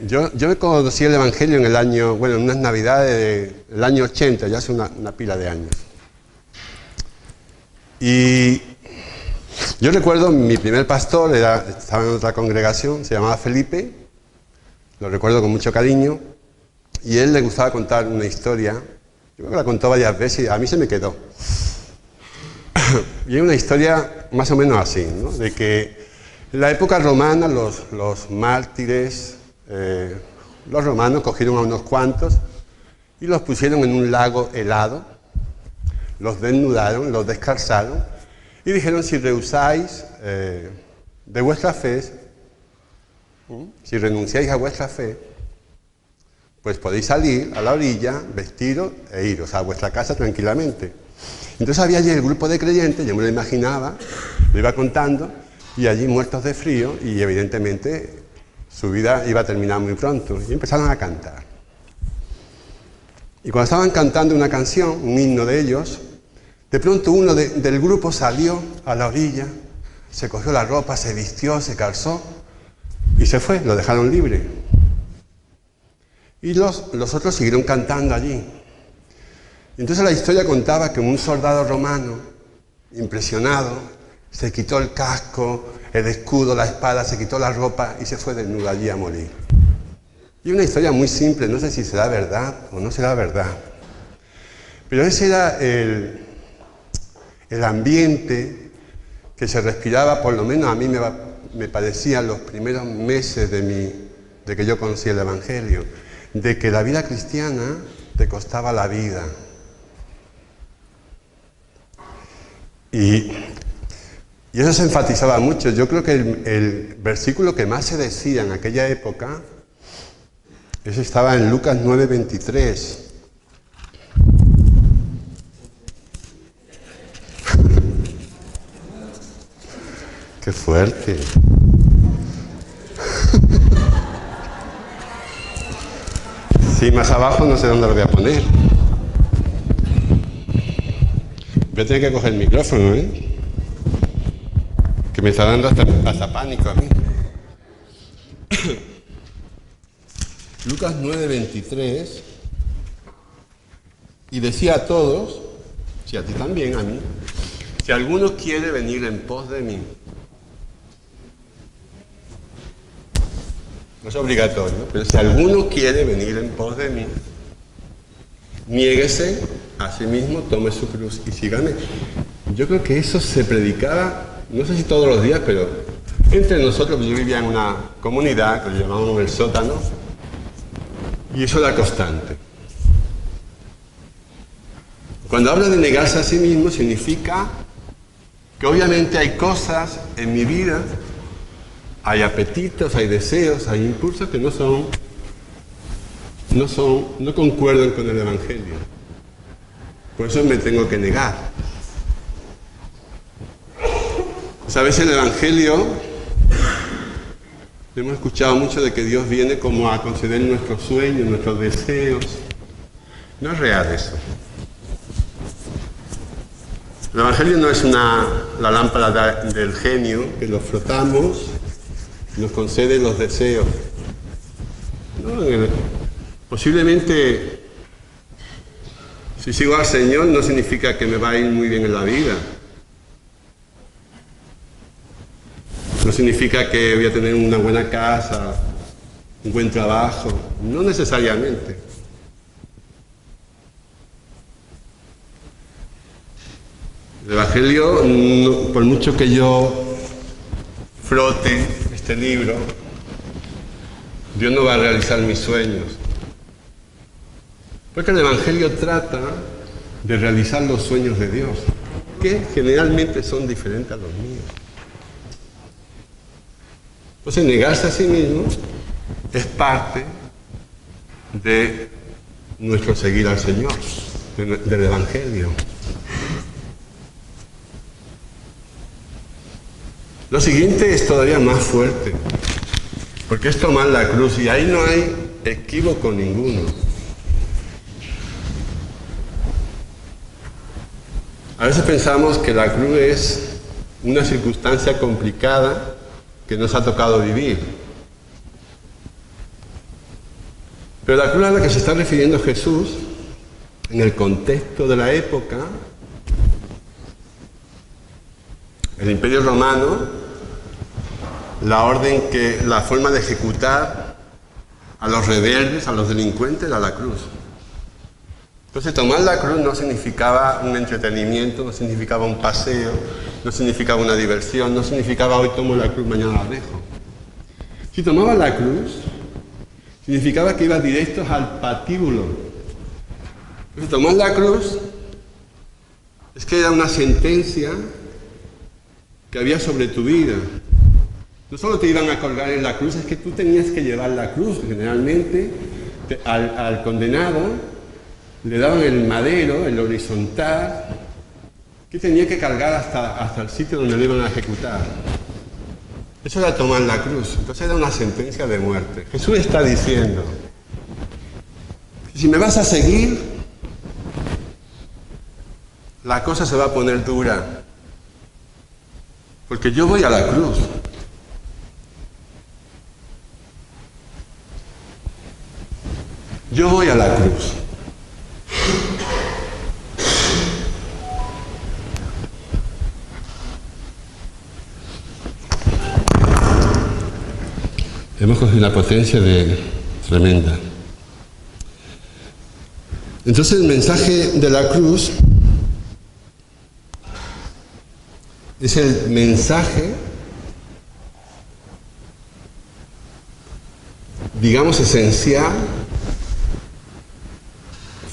Yo conocí el Evangelio en el año, bueno, en unas navidades del año 80, ya hace una pila de años. Y yo recuerdo, mi primer pastor estaba en otra congregación, se llamaba Felipe, lo recuerdo con mucho cariño, y él le gustaba contar una historia, yo creo que la contó varias veces y a mí se me quedó. Y es una historia más o menos así, ¿no? De que en la época romana los mártires, los romanos cogieron a unos cuantos y los pusieron en un lago helado, los desnudaron, los descalzaron y dijeron: si rehusáis de vuestra fe, si renunciáis a vuestra fe, pues podéis salir a la orilla, vestiros e iros a vuestra casa tranquilamente. Entonces había allí el grupo de creyentes, yo me lo imaginaba, lo iba contando, y allí muertos de frío, y evidentemente su vida iba a terminar muy pronto. Y empezaron a cantar. Y cuando estaban cantando una canción, un himno de ellos, de pronto uno del grupo salió a la orilla, se cogió la ropa, se vistió, se calzó y se fue, lo dejaron libre. Y los otros siguieron cantando allí. Entonces la historia contaba que un soldado romano, impresionado, se quitó el casco, el escudo, la espada, se quitó la ropa y se fue desnudo allí a morir. Y una historia muy simple, no sé si será verdad o no será verdad. Pero ese era el ambiente que se respiraba, por lo menos a mí me parecía los primeros meses de que yo conocí el Evangelio, de que la vida cristiana te costaba la vida. Y eso se enfatizaba mucho. Yo creo que el versículo que más se decía en aquella época, eso estaba en Lucas 9:23. ¡Qué fuerte! Sí, más abajo no sé dónde lo voy a poner. Voy a tener que coger el micrófono, que me está dando hasta pánico a mí. Lucas 9:23, y decía a todos, si a ti también, a mí, si alguno quiere venir en pos de mí, no es obligatorio, pero si alguno quiere venir en pos de mí, niéguese a sí mismo, tome su cruz y sígame. Yo creo que eso se predicaba, no sé si todos los días, pero entre nosotros. Yo vivía en una comunidad que lo llamábamos el sótano, y eso era constante. Cuando habla de negarse a sí mismo, significa que obviamente hay cosas en mi vida, hay apetitos, hay deseos, hay impulsos que no concuerdan con el Evangelio. Por eso me tengo que negar. Pues a veces el Evangelio, hemos escuchado mucho de que Dios viene como a conceder nuestros sueños, nuestros deseos. No es real eso. El Evangelio no es la lámpara del genio que lo frotamos y nos concede los deseos. No, posiblemente, si sigo al Señor, no significa que me va a ir muy bien en la vida. No significa que voy a tener una buena casa, un buen trabajo. No necesariamente. El Evangelio, por mucho que yo frote este libro, Dios no va a realizar mis sueños. Porque el Evangelio trata de realizar los sueños de Dios, que generalmente son diferentes a los míos. Entonces, negarse a sí mismo es parte de nuestro seguir al Señor, del Evangelio. Lo siguiente es todavía más fuerte, porque es tomar la cruz, y ahí no hay equívoco ninguno. A veces pensamos que la cruz es una circunstancia complicada que nos ha tocado vivir. Pero la cruz a la que se está refiriendo Jesús, en el contexto de la época, el Imperio Romano, la forma de ejecutar a los rebeldes, a los delincuentes, era la cruz. Entonces tomar la cruz no significaba un entretenimiento, no significaba un paseo, no significaba una diversión, no significaba hoy tomo la cruz, mañana la dejo. Si tomaba la cruz, significaba que iba directos al patíbulo. Entonces tomar la cruz es que era una sentencia que había sobre tu vida. No solo te iban a colgar en la cruz, es que tú tenías que llevar la cruz. Generalmente al condenado le daban el madero, el horizontal, que tenía que cargar hasta el sitio donde lo iban a ejecutar. Eso era tomar la cruz. Entonces era una sentencia de muerte. Jesús está diciendo, si me vas a seguir, la cosa se va a poner dura. Porque yo voy a la cruz. Yo voy a la cruz. Hemos cogido una potencia tremenda. Entonces el mensaje de la cruz es el mensaje, digamos, esencial,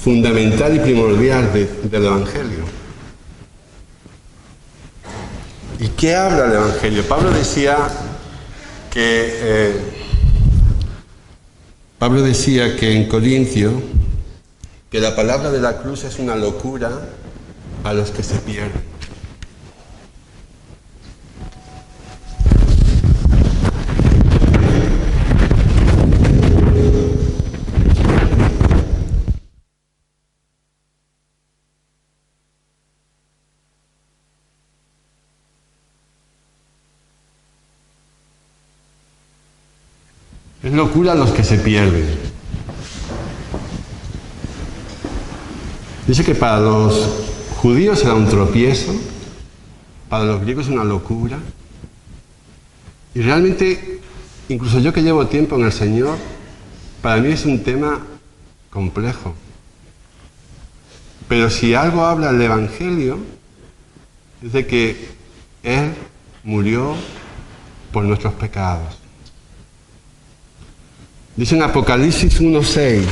fundamental y primordial del Evangelio. ¿Y qué habla el Evangelio? Pablo decía que en Corintio que la palabra de la cruz es una locura a los que se pierden. Es locura a los que se pierden. Dice que para los judíos era un tropiezo, para los griegos una locura. Y realmente, incluso yo que llevo tiempo en el Señor, para mí es un tema complejo. Pero si algo habla el Evangelio, es de que Él murió por nuestros pecados. Dice en Apocalipsis 1:6.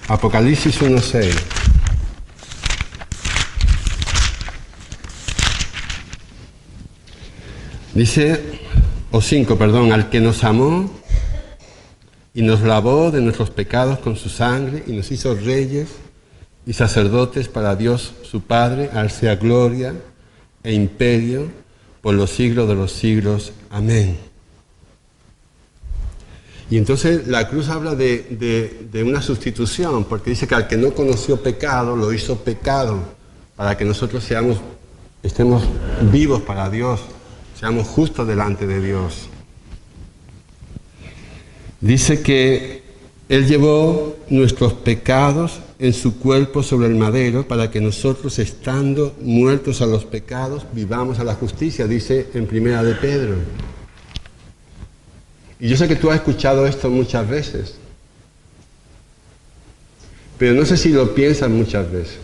Apocalipsis 1:6. Dice, o 5, perdón, al que nos amó y nos lavó de nuestros pecados con su sangre y nos hizo reyes y sacerdotes para Dios su Padre, a Él sea gloria e imperio por los siglos de los siglos. Amén. Y entonces la cruz habla de una sustitución, porque dice que al que no conoció pecado, lo hizo pecado, para que nosotros estemos vivos para Dios, seamos justos delante de Dios. Dice que Él llevó nuestros pecados en su cuerpo sobre el madero, para que nosotros, estando muertos a los pecados, vivamos a la justicia, dice en Primera de Pedro. Y yo sé que tú has escuchado esto muchas veces, pero no sé si lo piensas muchas veces.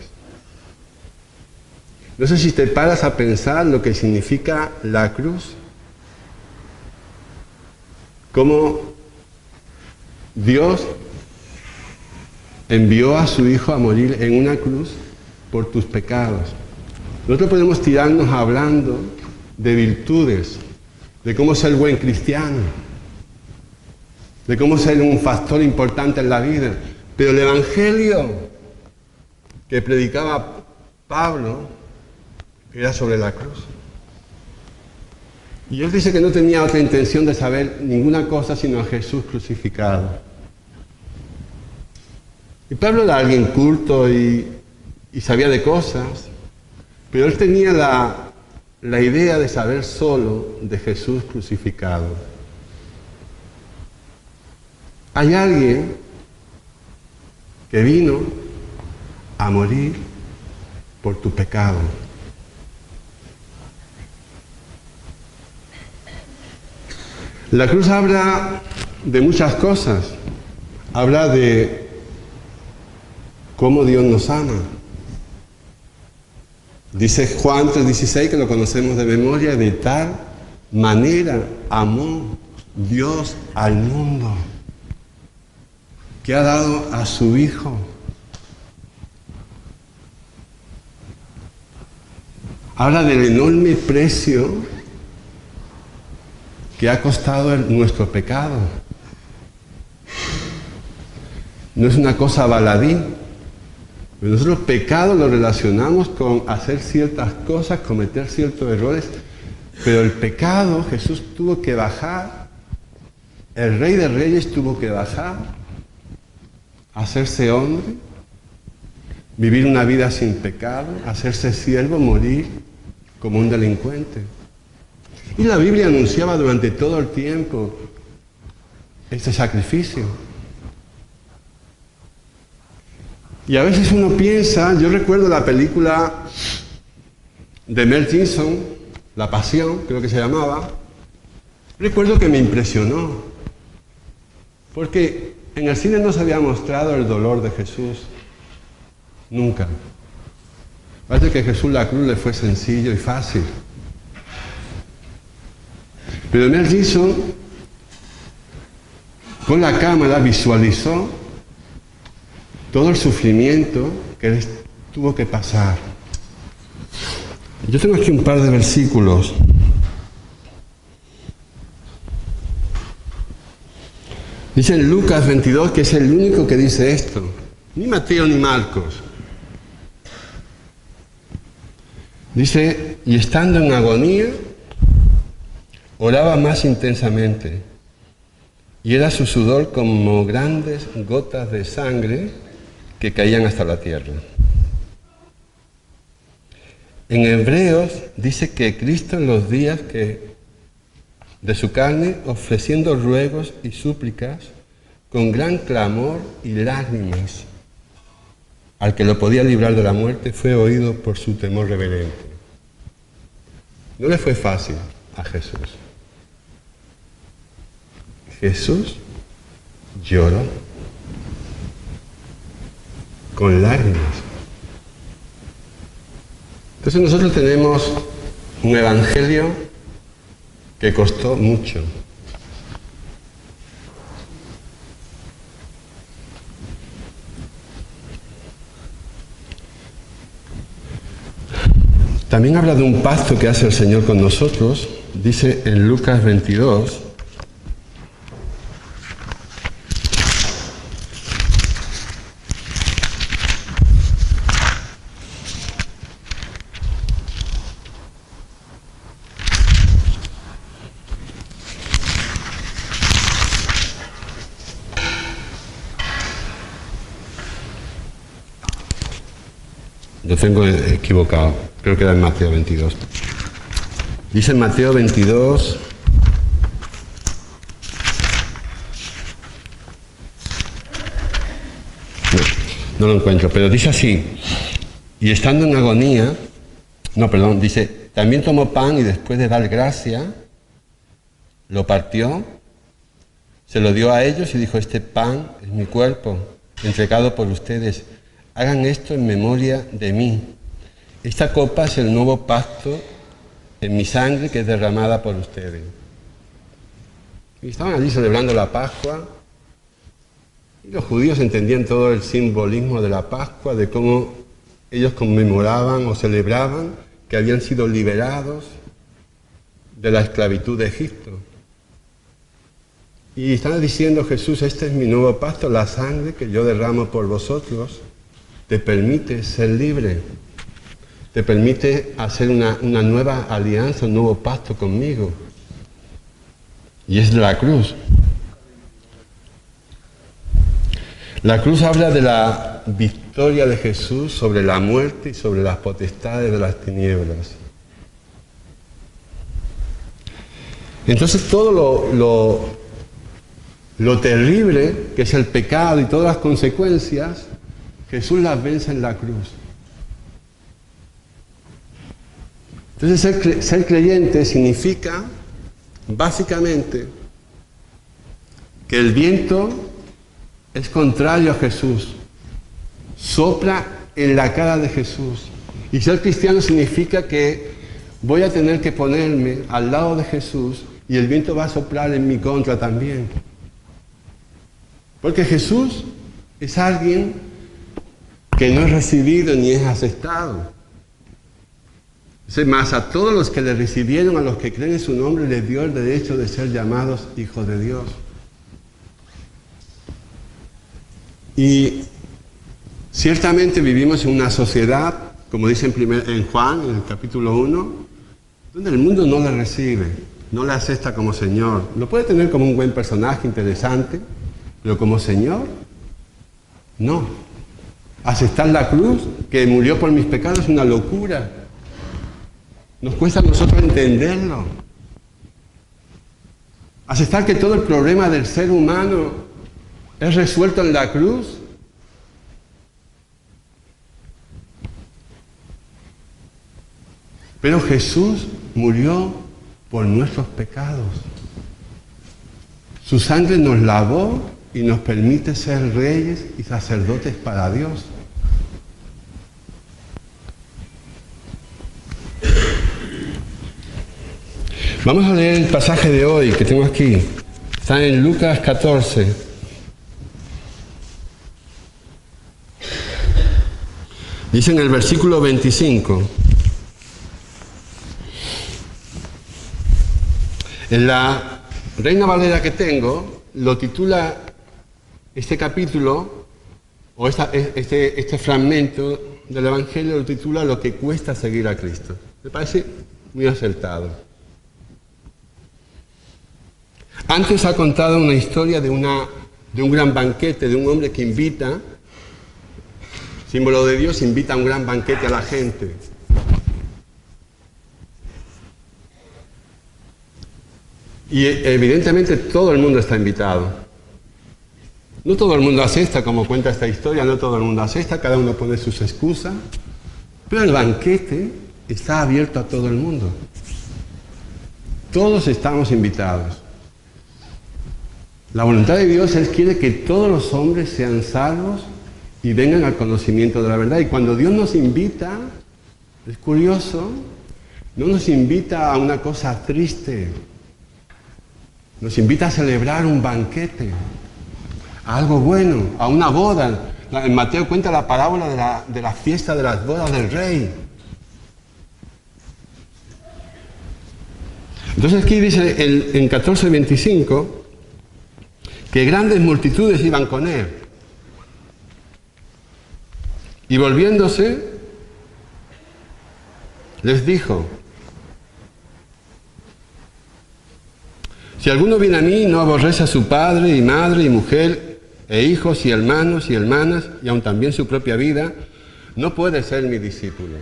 No sé si te paras a pensar lo que significa la cruz. Cómo Dios envió a su Hijo a morir en una cruz por tus pecados. Nosotros podemos tirarnos hablando de virtudes, de cómo ser buen cristiano, de cómo ser un factor importante en la vida. Pero el Evangelio que predicaba Pablo era sobre la cruz. Y él dice que no tenía otra intención de saber ninguna cosa sino a Jesús crucificado. Y Pablo era alguien culto y sabía de cosas, pero él tenía la idea de saber solo de Jesús crucificado. Hay alguien que vino a morir por tu pecado. La cruz habla de muchas cosas. Habla de cómo Dios nos ama. Dice Juan 3:16, que lo conocemos de memoria, de tal manera amó Dios al mundo, que ha dado a su Hijo. Habla del enorme precio que ha costado nuestro pecado. No es una cosa baladí. Nosotros pecado lo relacionamos con hacer ciertas cosas, cometer ciertos errores, pero el pecado, Jesús tuvo que bajar, el Rey de Reyes tuvo que bajar, hacerse hombre, vivir una vida sin pecado, hacerse siervo, morir como un delincuente. Y la Biblia anunciaba durante todo el tiempo este sacrificio. Y a veces uno piensa, yo recuerdo la película de Mel Gibson, La Pasión, creo que se llamaba, recuerdo que me impresionó, porque en el cine no se había mostrado el dolor de Jesús, nunca. Parece que a Jesús la cruz le fue sencillo y fácil. Pero Mel Gibson, con la cámara, visualizó todo el sufrimiento que él tuvo que pasar. Yo tengo aquí un par de versículos. Dice en Lucas 22, que es el único que dice esto. Ni Mateo ni Marcos. Dice, y estando en agonía, oraba más intensamente. Y era su sudor como grandes gotas de sangre que caían hasta la tierra. En Hebreos dice que Cristo en los días de su carne, ofreciendo ruegos y súplicas, con gran clamor y lágrimas, al que lo podía librar de la muerte, fue oído por su temor reverente. No le fue fácil a Jesús. Jesús lloró con lágrimas. Entonces nosotros tenemos un evangelio que costó mucho. También habla de un pacto que hace el Señor con nosotros. Dice en Lucas 22, lo tengo equivocado, creo que era en Mateo 22. Dice en Mateo 22, no lo encuentro, pero dice así, y estando en agonía, dice, también tomó pan y después de dar gracia, lo partió, se lo dio a ellos y dijo, este pan es mi cuerpo, entregado por ustedes. Hagan esto en memoria de mí. Esta copa es el nuevo pacto en mi sangre que es derramada por ustedes. Y estaban allí celebrando la Pascua. Y los judíos entendían todo el simbolismo de la Pascua, de cómo ellos conmemoraban o celebraban que habían sido liberados de la esclavitud de Egipto. Y estaba diciendo Jesús, este es mi nuevo pacto, la sangre que yo derramo por vosotros. Te permite ser libre, te permite hacer una nueva alianza, un nuevo pacto conmigo. Y es la cruz. La cruz habla de la victoria de Jesús sobre la muerte y sobre las potestades de las tinieblas. Entonces todo lo terrible que es el pecado y todas las consecuencias, Jesús las vence en la cruz. Entonces ser creyente significa básicamente que el viento es contrario a Jesús, sopla en la cara de Jesús. Y ser cristiano significa que voy a tener que ponerme al lado de Jesús y el viento va a soplar en mi contra también. Porque Jesús es alguien que no es recibido ni es aceptado. Es más, a todos los que le recibieron, a los que creen en su nombre, les dio el derecho de ser llamados hijos de Dios. Y ciertamente vivimos en una sociedad, como dice en Juan, en el capítulo 1, donde el mundo no le recibe, no le acepta como Señor. Lo puede tener como un buen personaje, interesante, pero como Señor, no. Aceptar la cruz, que murió por mis pecados, es una locura. Nos cuesta a nosotros entenderlo. Aceptar que todo el problema del ser humano es resuelto en la cruz. Pero Jesús murió por nuestros pecados. Su sangre nos lavó y nos permite ser reyes y sacerdotes para Dios. Vamos a leer el pasaje de hoy que tengo aquí. Está en Lucas 14. Dice en el versículo 25. En la Reina Valera que tengo, lo titula este capítulo, o este fragmento del Evangelio, lo titula Lo que cuesta seguir a Cristo. Me parece muy acertado. Antes ha contado una historia de un gran banquete, de un hombre que invita, símbolo de Dios, invita a un gran banquete a la gente. Y evidentemente todo el mundo está invitado. No todo el mundo acepta, como cuenta esta historia, no todo el mundo acepta, cada uno pone sus excusas, pero el banquete está abierto a todo el mundo. Todos estamos invitados. La voluntad de Dios, Él quiere que todos los hombres sean salvos y vengan al conocimiento de la verdad. Y cuando Dios nos invita, es curioso, no nos invita a una cosa triste, nos invita a celebrar un banquete, a algo bueno, a una boda. En Mateo cuenta la parábola de la fiesta de las bodas del rey. Entonces aquí dice en 14:25 que grandes multitudes iban con él. Y volviéndose, les dijo: si alguno viene a mí y no aborrece a su padre y madre y mujer e hijos y hermanos y hermanas y aun también su propia vida, no puede ser mi discípulo.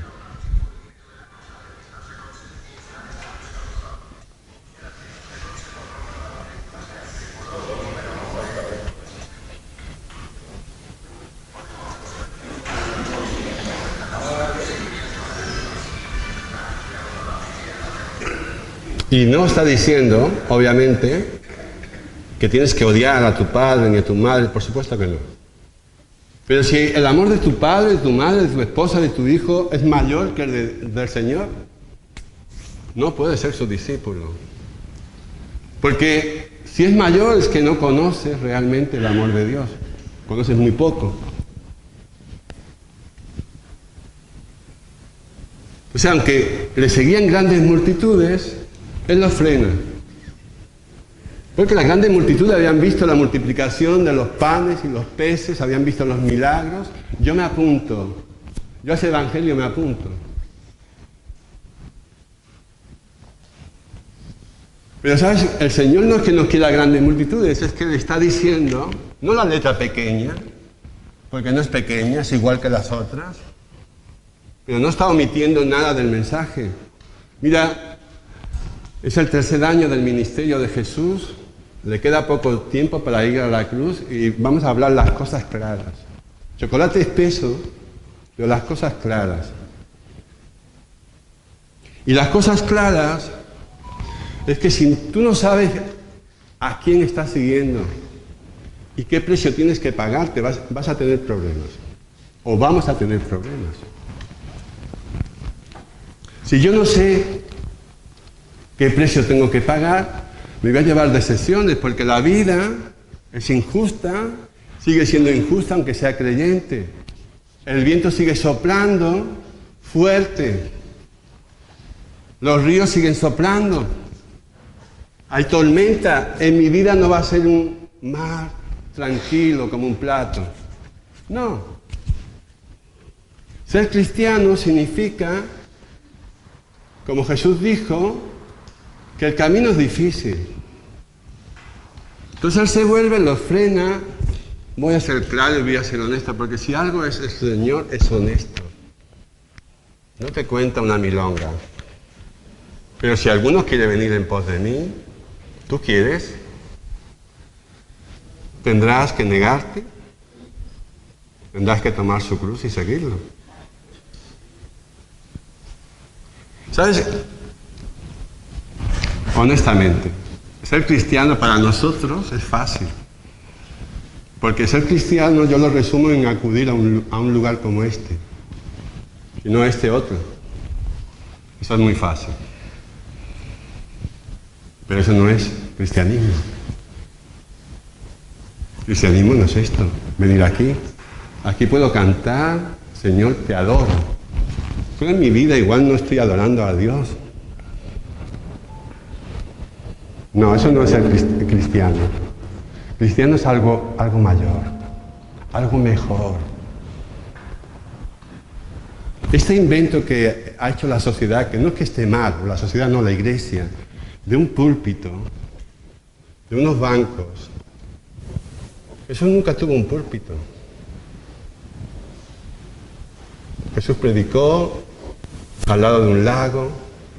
Y no está diciendo, obviamente, que tienes que odiar a tu padre ni a tu madre, por supuesto que no. Pero si el amor de tu padre, de tu madre, de tu esposa, de tu hijo es mayor que el del Señor, no puedes ser su discípulo. Porque si es mayor es que no conoces realmente el amor de Dios. Conoces muy poco. O sea, aunque le seguían grandes multitudes, Él los frena. Porque las grandes multitudes habían visto la multiplicación de los panes y los peces, habían visto los milagros. Yo me apunto. Yo a ese evangelio me apunto. Pero ¿sabes? El Señor no es que nos quiera grandes multitudes, es que le está diciendo, no la letra pequeña, porque no es pequeña, es igual que las otras, pero no está omitiendo nada del mensaje. Mira, es el tercer año del ministerio de Jesús le queda poco tiempo para ir a la cruz y vamos a hablar las cosas claras. Chocolate espeso, pero las cosas claras. Y las cosas claras es que si tú no sabes a quién estás siguiendo y qué precio tienes que pagar, vas a tener problemas. O vamos a tener problemas. Si yo no sé qué precio tengo que pagar, me voy a llevar decepciones, porque la vida es injusta, sigue siendo injusta aunque sea creyente. El viento sigue soplando fuerte. Los ríos siguen soplando. Hay tormenta. En mi vida no va a ser un mar tranquilo como un plato. No. Ser cristiano significa, como Jesús dijo, que el camino es difícil. Entonces Él se vuelve, lo frena. Voy a ser claro y voy a ser honesto, porque si algo es el Señor, es honesto. No te cuenta una milonga. Pero si alguno quiere venir en pos de mí, ¿tú quieres? Tendrás que negarte. Tendrás que tomar su cruz y seguirlo. ¿Sabes? Honestamente, ser cristiano para nosotros es fácil. Porque ser cristiano yo lo resumo en acudir a un lugar como este. Y no a este otro. Eso es muy fácil. Pero eso no es cristianismo. Cristianismo no es esto. Venir aquí. Aquí puedo cantar, Señor, te adoro. Pero en mi vida igual no estoy adorando a Dios. No, eso no es ser cristiano. Cristiano es algo mayor, algo mejor. Este invento que ha hecho la sociedad, que no es que esté mal, la sociedad no, la iglesia, de un púlpito, de unos bancos, eso nunca tuvo un púlpito. Jesús predicó al lado de un lago,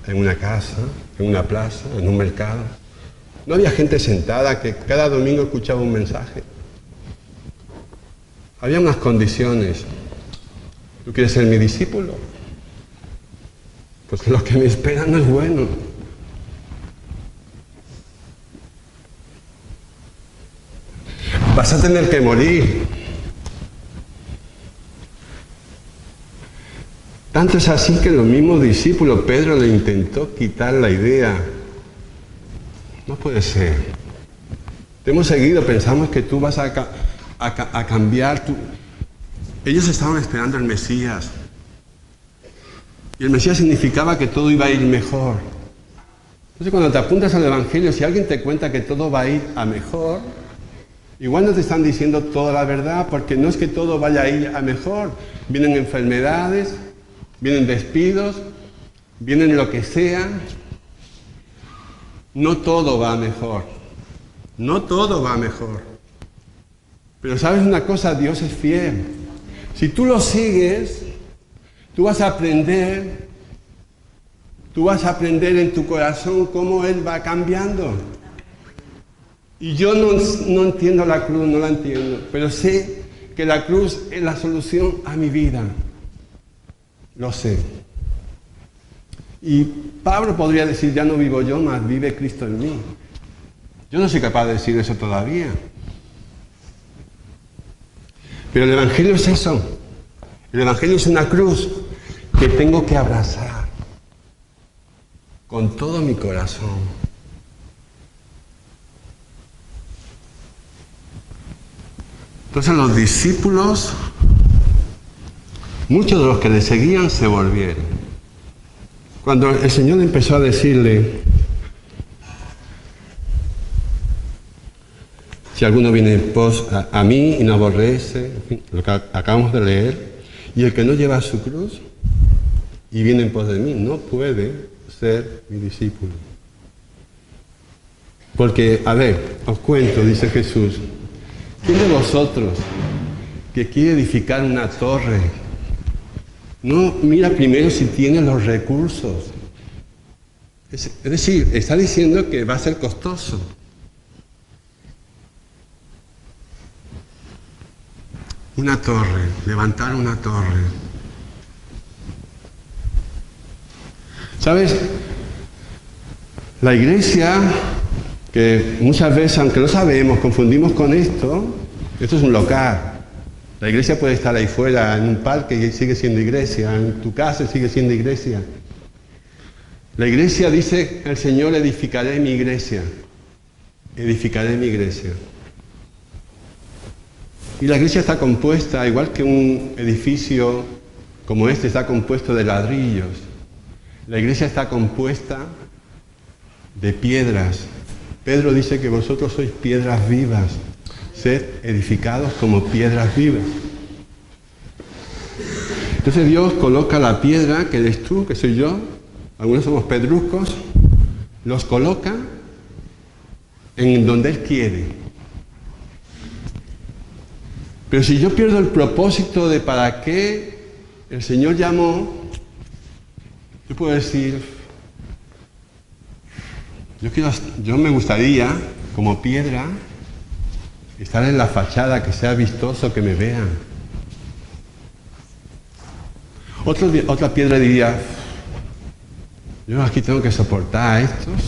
en una casa, en una plaza, en un mercado. No había gente sentada que cada domingo escuchaba un mensaje. Había unas condiciones. ¿Tú quieres ser mi discípulo? Pues lo que me espera no es bueno. Vas a tener que morir. Tanto es así que los mismos discípulos, Pedro le intentó quitar la idea. No puede ser. Te hemos seguido, pensamos que tú vas a cambiar. Ellos estaban esperando el Mesías. Y el Mesías significaba que todo iba a ir mejor. Entonces cuando te apuntas al Evangelio, si alguien te cuenta que todo va a ir a mejor, igual no te están diciendo toda la verdad, porque no es que todo vaya a ir a mejor. Vienen enfermedades, vienen despidos, vienen lo que sea. No todo va mejor. No todo va mejor. Pero ¿sabes una cosa? Dios es fiel. Si tú lo sigues, tú vas a aprender en tu corazón cómo Él va cambiando. Y yo no entiendo la cruz, no la entiendo, pero sé que la cruz es la solución a mi vida. Lo sé. Y Pablo podría decir, ya no vivo yo, mas vive Cristo en mí. Yo no soy capaz de decir eso todavía. Pero el Evangelio es eso. El Evangelio es una cruz que tengo que abrazar con todo mi corazón. Entonces los discípulos, muchos de los que le seguían se volvieron. Cuando el Señor empezó a decirle, si alguno viene en pos a mí y no aborrece, en fin, lo que acabamos de leer, y el que no lleva su cruz y viene en pos de mí, no puede ser mi discípulo. Porque, a ver, os cuento, dice Jesús, ¿quién de vosotros que quiere edificar una torre no mira primero si tiene los recursos? Es decir, está diciendo que va a ser costoso. Una torre, levantar una torre. ¿Sabes? La iglesia, que muchas veces, aunque lo sabemos, confundimos con esto es un local. La iglesia puede estar ahí fuera, en un parque, y sigue siendo iglesia, en tu casa sigue siendo iglesia. La iglesia, dice el Señor, edificaré mi iglesia. Edificaré mi iglesia. Y la iglesia está compuesta, igual que un edificio como este está compuesto de ladrillos. La iglesia está compuesta de piedras. Pedro dice que vosotros sois piedras vivas. Sed edificados como piedras vivas. Entonces Dios coloca la piedra, que eres tú, que soy yo, algunos somos pedruscos, los coloca en donde Él quiere. Pero si yo pierdo el propósito de para qué el Señor llamó, yo puedo decir, yo me gustaría, como piedra, estar en la fachada, que sea vistoso, que me vean. Otra piedra diría, yo aquí tengo que soportar a estos.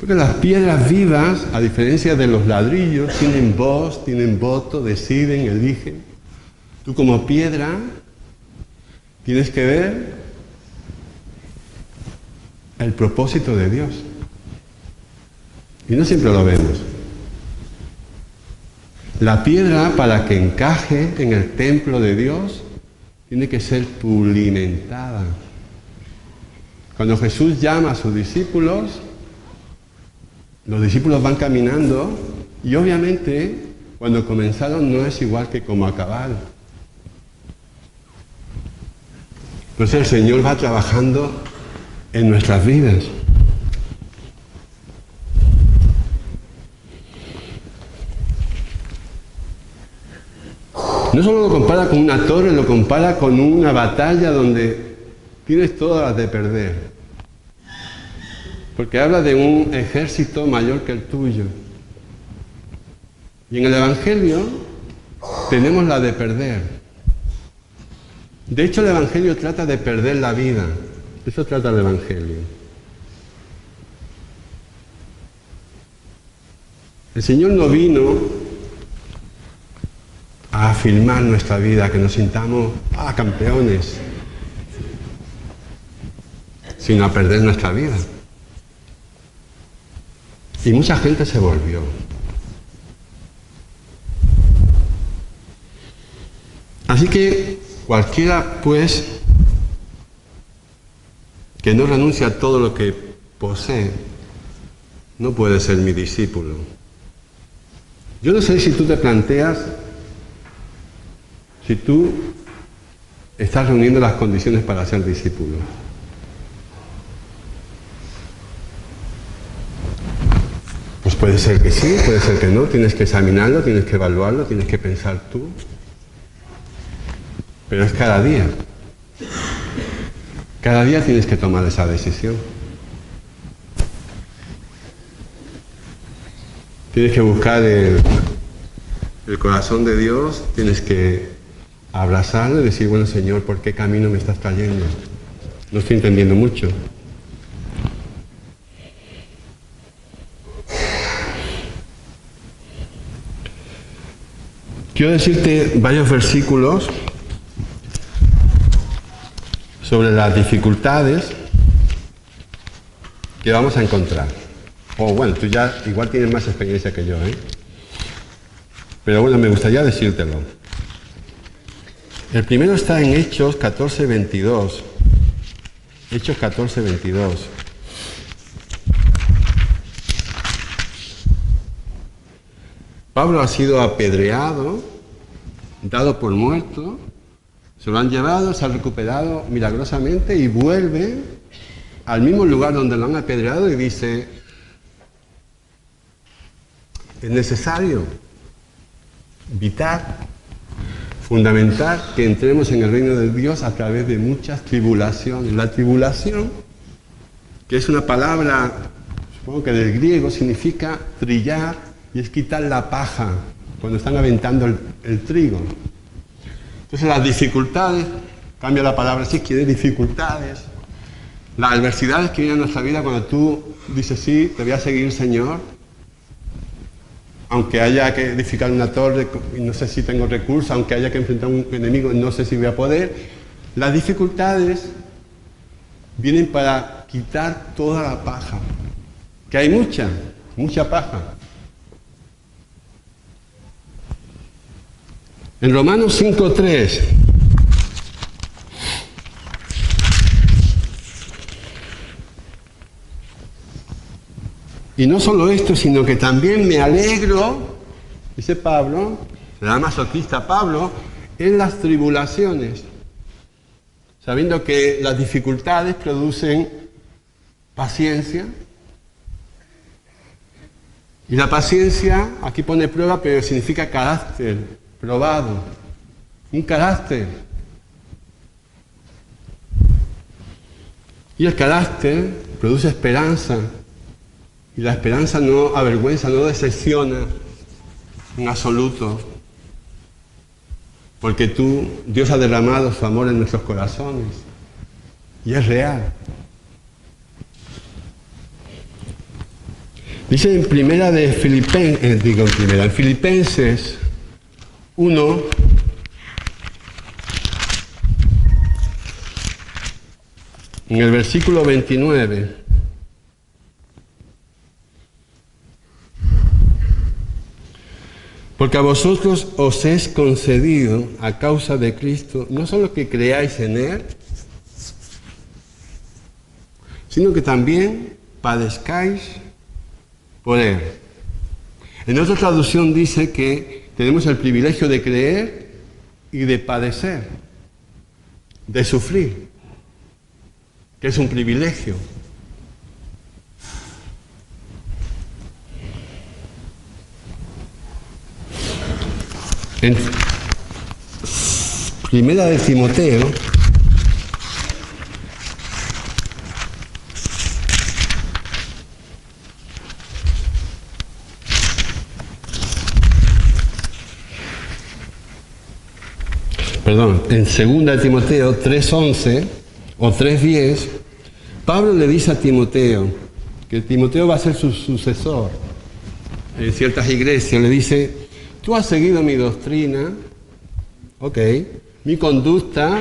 Porque las piedras vivas, a diferencia de los ladrillos, tienen voz, tienen voto, deciden, eligen. Tú como piedra tienes que ver el propósito de Dios. Y no siempre lo vemos. La piedra, para que encaje en el templo de Dios, tiene que ser pulimentada. Cuando Jesús llama a sus discípulos, los discípulos van caminando y obviamente cuando comenzaron no es igual que como acabaron. Entonces el Señor va trabajando en nuestras vidas. No solo lo compara con una torre, lo compara con una batalla donde tienes todas las de perder. Porque habla de un ejército mayor que el tuyo. Y en el Evangelio tenemos la de perder. De hecho, el Evangelio trata de perder la vida. Eso trata el Evangelio. El Señor no vino a afirmar nuestra vida, que nos sintamos campeones, sino a perder nuestra vida. Y mucha gente se volvió. Así que cualquiera, pues, que no renuncie a todo lo que posee, no puede ser mi discípulo. Yo no sé si tú te planteas, si tú estás reuniendo las condiciones para ser discípulo. Pues puede ser que sí, puede ser que no, tienes que examinarlo, tienes que evaluarlo, tienes que pensar tú. Pero es cada día. Cada día tienes que tomar esa decisión. Tienes que buscar el corazón de Dios, tienes que abrazarlo y decir, bueno, Señor, ¿por qué camino me estás trayendo? No estoy entendiendo mucho. Quiero decirte varios versículos sobre las dificultades que vamos a encontrar. Bueno, tú ya igual tienes más experiencia que yo, ¿eh? Pero bueno, me gustaría decírtelo. El primero está en Hechos 14:22. Hechos 14:22. Pablo ha sido apedreado, dado por muerto, se lo han llevado, se ha recuperado milagrosamente y vuelve al mismo lugar donde lo han apedreado y dice, es necesario, vital, fundamental que entremos en el reino de Dios a través de muchas tribulaciones. La tribulación, que es una palabra, supongo que del griego, significa trillar y es quitar la paja. cuando están aventando el trigo. Entonces las dificultades, cambia la palabra si quieres, dificultades, las adversidades que vienen a nuestra vida cuando tú dices, sí, te voy a seguir, Señor, aunque haya que edificar una torre y no sé si tengo recursos, aunque haya que enfrentar a un enemigo, no sé si voy a poder. Las dificultades vienen para quitar toda la paja, que hay mucha paja. En Romanos 5:3, y no solo esto, sino que también me alegro, dice Pablo, será masoquista Pablo, en las tribulaciones, sabiendo que las dificultades producen paciencia, y la paciencia, aquí pone prueba, pero significa carácter, probado, un carácter. Y el carácter produce esperanza, y la esperanza no avergüenza, no decepciona en absoluto, porque Dios ha derramado su amor en nuestros corazones, y es real. Dice en Filipenses 1, en el versículo 29, porque a vosotros os es concedido a causa de Cristo, no solo que creáis en Él, sino que también padezcáis por Él. En otra traducción dice que tenemos el privilegio de creer y de padecer, de sufrir, que es un privilegio. En Primera de Timoteo, en 2 Timoteo 3:11 o 3:10, Pablo le dice a Timoteo, que Timoteo va a ser su sucesor en ciertas iglesias, le dice, tú has seguido mi doctrina, mi conducta,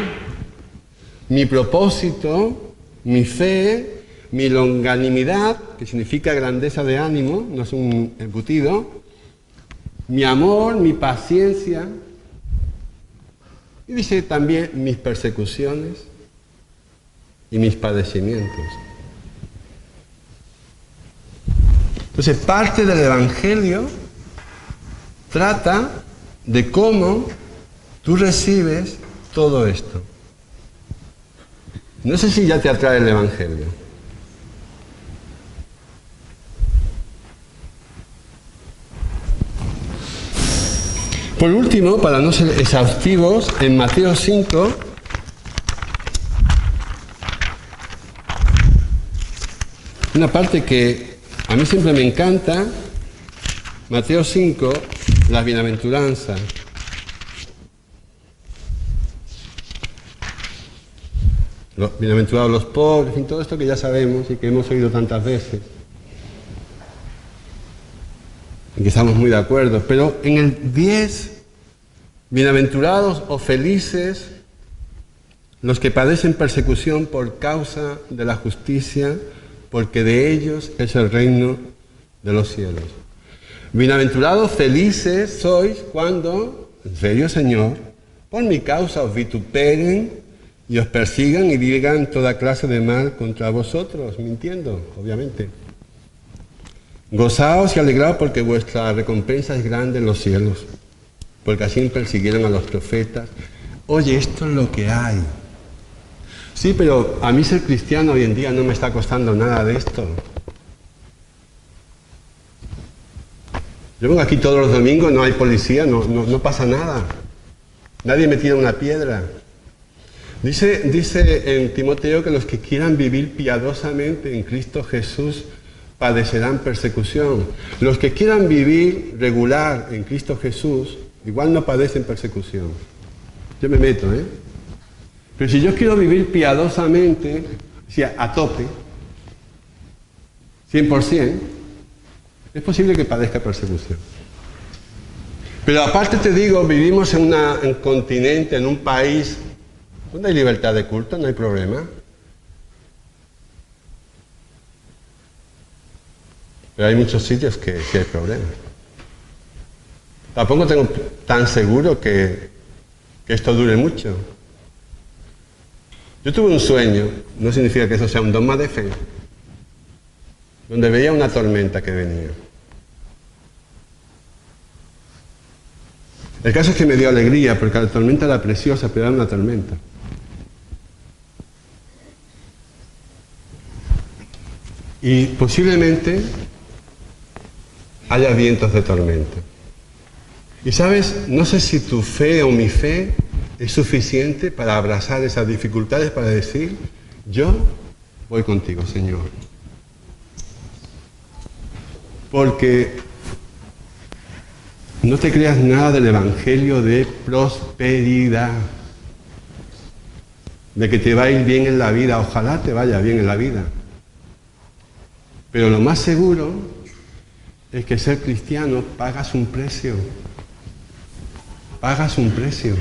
mi propósito, mi fe, mi longanimidad, que significa grandeza de ánimo, no es un embutido, mi amor, mi paciencia, y dice también mis persecuciones y mis padecimientos. Entonces, parte del Evangelio trata de cómo tú recibes todo esto. No sé si ya te atrae el Evangelio. Por último, para no ser exhaustivos, en Mateo 5, una parte que a mí siempre me encanta, Mateo 5, las bienaventuranzas. Bienaventurados los pobres, en todo esto que ya sabemos y que hemos oído tantas veces. Y que estamos muy de acuerdo. Pero en el 10, bienaventurados o felices los que padecen persecución por causa de la justicia, porque de ellos es el reino de los cielos. Bienaventurados, felices sois cuando, en serio Señor, por mi causa os vituperen y os persigan y digan toda clase de mal contra vosotros, mintiendo, obviamente. Gozaos y alegraos porque vuestra recompensa es grande en los cielos, porque así persiguieron a los profetas. Oye, esto es lo que hay. Sí, pero a mí ser cristiano hoy en día no me está costando nada de esto. Yo vengo aquí todos los domingos, no hay policía, no pasa nada. Nadie me tira una piedra. Dice en Timoteo que los que quieran vivir piadosamente en Cristo Jesús padecerán persecución. Los que quieran vivir regular en Cristo Jesús, igual no padecen persecución. Yo me meto, ¿eh? Pero si yo quiero vivir piadosamente, o sea, a tope, 100%, es posible que padezca persecución. Pero aparte te digo, vivimos en un continente, en un país donde hay libertad de culto, no hay problema. Pero hay muchos sitios que sí hay problemas. Tampoco tengo tan seguro que esto dure mucho. Yo tuve un sueño, no significa que eso sea un dogma de fe, donde veía una tormenta que venía. El caso es que me dio alegría, porque la tormenta era preciosa, pero era una tormenta. Y posiblemente haya vientos de tormenta. Y sabes, no sé si tu fe o mi fe es suficiente para abrazar esas dificultades, para decir, yo voy contigo, Señor. Porque no te creas nada del evangelio de prosperidad, de que te va a ir bien en la vida. Ojalá te vaya bien en la vida. Pero lo más seguro es que ser cristiano pagas un precio. Pagas un precio.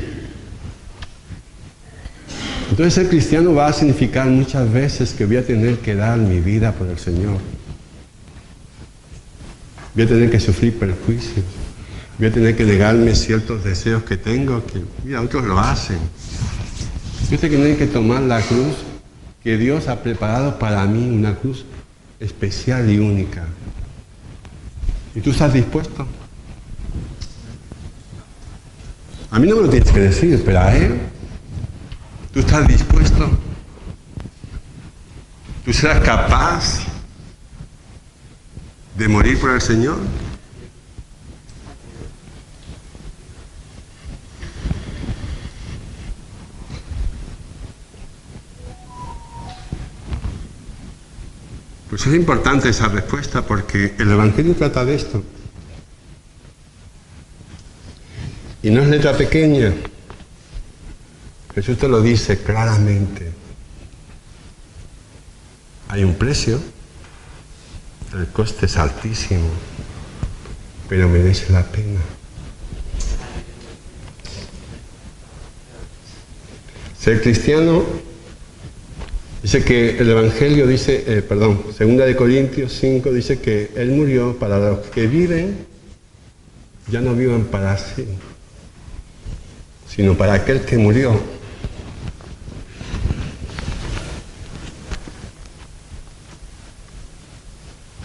Entonces ser cristiano va a significar muchas veces que voy a tener que dar mi vida por el Señor. Voy a tener que sufrir perjuicios. Voy a tener que negarme ciertos deseos que tengo, que mira, otros lo hacen. Voy a tener que tomar la cruz que Dios ha preparado para mí, una cruz especial y única. ¿Y tú estás dispuesto? A mí no me lo tienes que decir, pero a Él. ¿Tú estás dispuesto? ¿Tú serás capaz de morir por el Señor? Pues es importante esa respuesta porque el Evangelio trata de esto. Y no es letra pequeña. Jesús te lo dice claramente. Hay un precio, el coste es altísimo, pero merece la pena. Ser cristiano, dice que el Evangelio dice, 2 de Corintios 5 dice que Él murió para los que viven, ya no vivan para sí, sino para aquel que murió.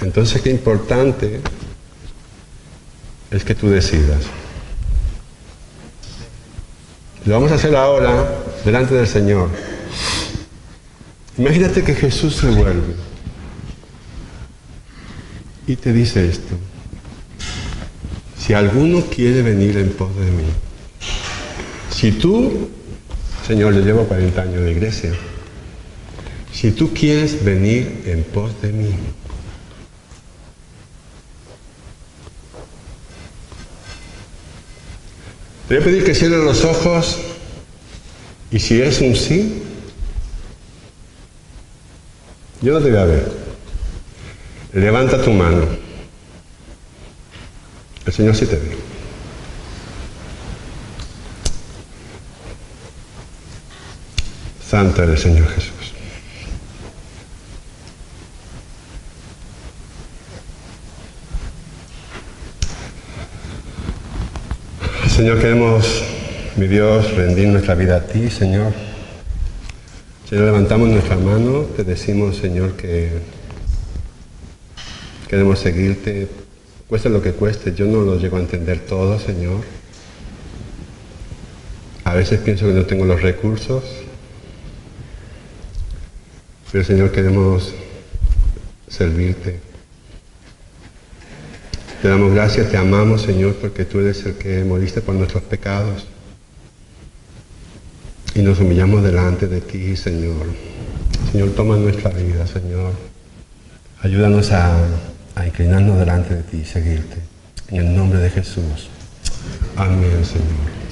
Entonces qué importante es que tú decidas. Lo vamos a hacer ahora delante del Señor. Imagínate que Jesús se vuelve y te dice esto: si alguno quiere venir en pos de mí, si tú, Señor, yo llevo 40 años de iglesia, si tú quieres venir en pos de mí, te voy a pedir que cierres los ojos y si es un sí, yo no te voy a ver. Levanta tu mano. El Señor sí te ve. Santo eres, Señor Jesús. Señor, queremos, mi Dios, rendir nuestra vida a ti, Señor. Señor, levantamos nuestra mano, te decimos, Señor, que queremos seguirte, cueste lo que cueste. Yo no lo llego a entender todo, Señor. A veces pienso que no tengo los recursos, pero, Señor, queremos servirte. Te damos gracias, te amamos, Señor, porque tú eres el que moriste por nuestros pecados. Y nos humillamos delante de ti, Señor. Señor, toma nuestra vida, Señor. Ayúdanos a inclinarnos delante de ti y seguirte. En el nombre de Jesús. Amén, Señor.